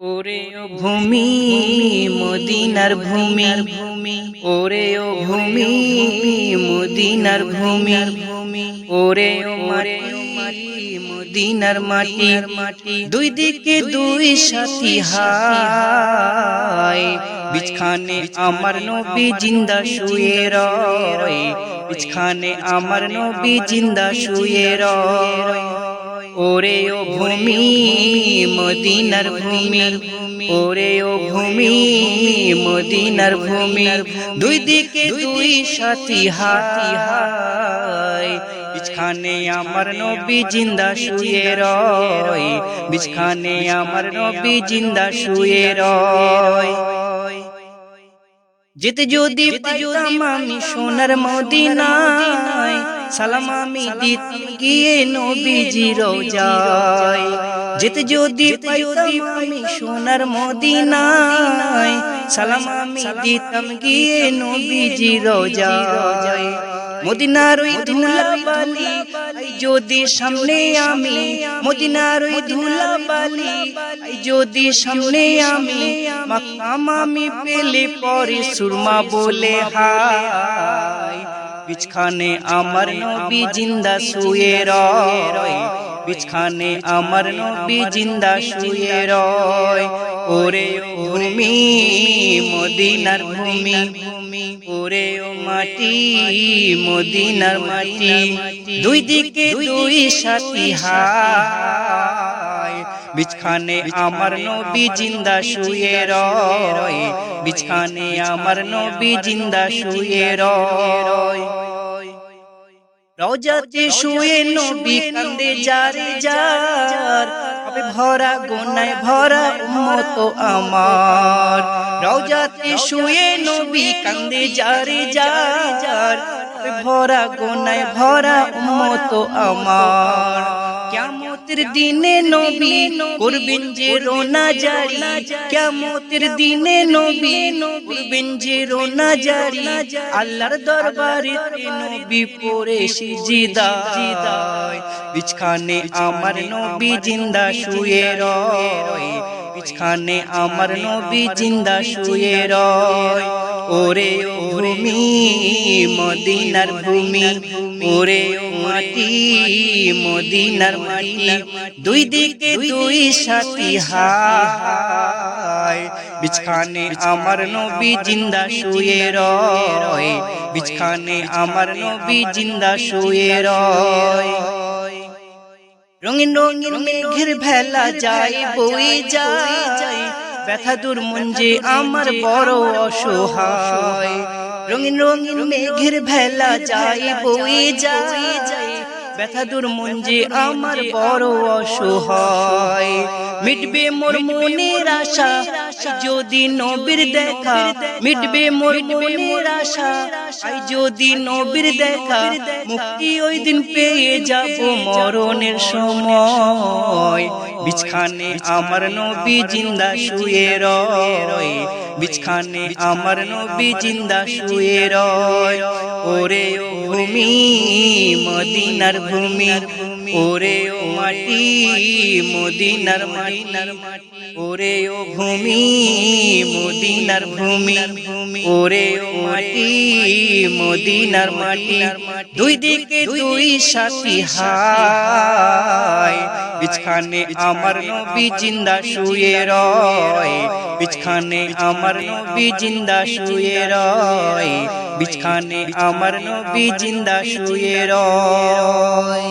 ওরে ও ভূমি মদিনার ভূমি, ওরে ও ভূমি মদিনার ভূমি, ওরে ও মাটি মদিনার মাটি, দুই দিকে দুই সাথী হায়, বিছখানে আমার নবী জিন্দা শুয়ে রয়, বিছখানে আমার নবী জিন্দা শুয়ে রয়। ওরে ও ভূমি মদিনার ভূমি, ওরে ও ভূমি মদিনার ভূমি, দুই দিকে দুই সাথী হায়, বিছখানে আমার নবী জিন্দা শুয়ে রয়, বিছখানে আমার নবী জিন্দা শুয়ে রয়। যেতে যদি পাইতাম আমি সোনার মদিনায়, সালাম আমি দিতাম গিয়ে নবীজির রওজায়। যেতে যদি পাইতাম আমি সোনার মদিনায়, সালাম আমি দিতাম গিয়ে নবীজির রওজায়। মদিনার ওই ধুলাবালি যদি সামনে আমি, মদিনার ওই ধুলাবালি যদি সামনে আমি, মাকাম আমি পেলে পরে সুরমা বলে হায়, বিছখানে আমার নবী জিন্দা শুয়ে রয়, বিছখানে আমার নবী জিন্দা শুয়ে রয়। ওরে ও ভূমি মদিনার ভূমি, ওরে ও মাটি মদিনার মাটি, দুই দিকে দুই সাথী হায়, বিছখানে আমার নবী জিন্দা শুয়ে রয়, বিছখানে আমার নবী জিন্দা শুয়ে রয়। রওজাতে শুয়ে নবী কান্দে যারে যার, হবে ভরা গুনায় ভরা উম্মত আমার। রওজাতে শুয়ে নবী কান্দে যারে যার, হবে ভরা গুনায় ভরা উম্মত আমার। কিয়ামতের দিনে নবী করবেন যে রোনা জারি, কিয়ামতের দিনে নবী করবেন যে রোনা জারি, আল্লাহর দরবারে নবী পড়ে সিজদায়, বিছখানে আমার নবী জিন্দা শুয়ে রয়, বিছখানে আমার নবী জিন্দা শুয়ে রয়। ওরে ও ভূমি মদিনার ভূমি, ওরে ও মাটি মদিনার মাটি, দুই দিকে দুই সাথী হায়, বিছখানে আমার নবী জিন্দা শুয়ে রয়, বিছখানে আমার নবী জিন্দা শুয়ে রয়। রঙিন রঙিন মেঘের ভেলা যায় বয়ে যায়, ব্যথা দূর মন যে আমার বড় অসহায়। রঙিন রঙিন মেঘের ভেলা যায় বয়ে যায়, ব্যথা দূর মন যে আমার বড় অসহায়। মিটবে মোর মনের আশা যদি নবীর দেখা, মিটবে মোর মনের আশা যদি নবীর দেখা, মুক্তি ওই দিন পেয়ে যাব মরণের সময়, বিছখানে আমার নবী জিন্দা শুয়ে রয়, বিছখানে আমার নবী জিন্দা শুয়ে রয়। ওরে ও ভূমি মদিনার ভূমি, ওরে ও মাটি মদিনার মাটি, ওরে ও ভূমি মদিনার ভূমি, ওরে ও মাটি মদিনার মাটি, দুই দিকে দুই সাথী হায়, বিছখানে আমার নবী জিন্দা শুয়ে রয়, বিছখানে আমার নবী জিন্দা শুয়ে রয়, বিছখানে আমার নবী জিন্দা শুয়ে রয়।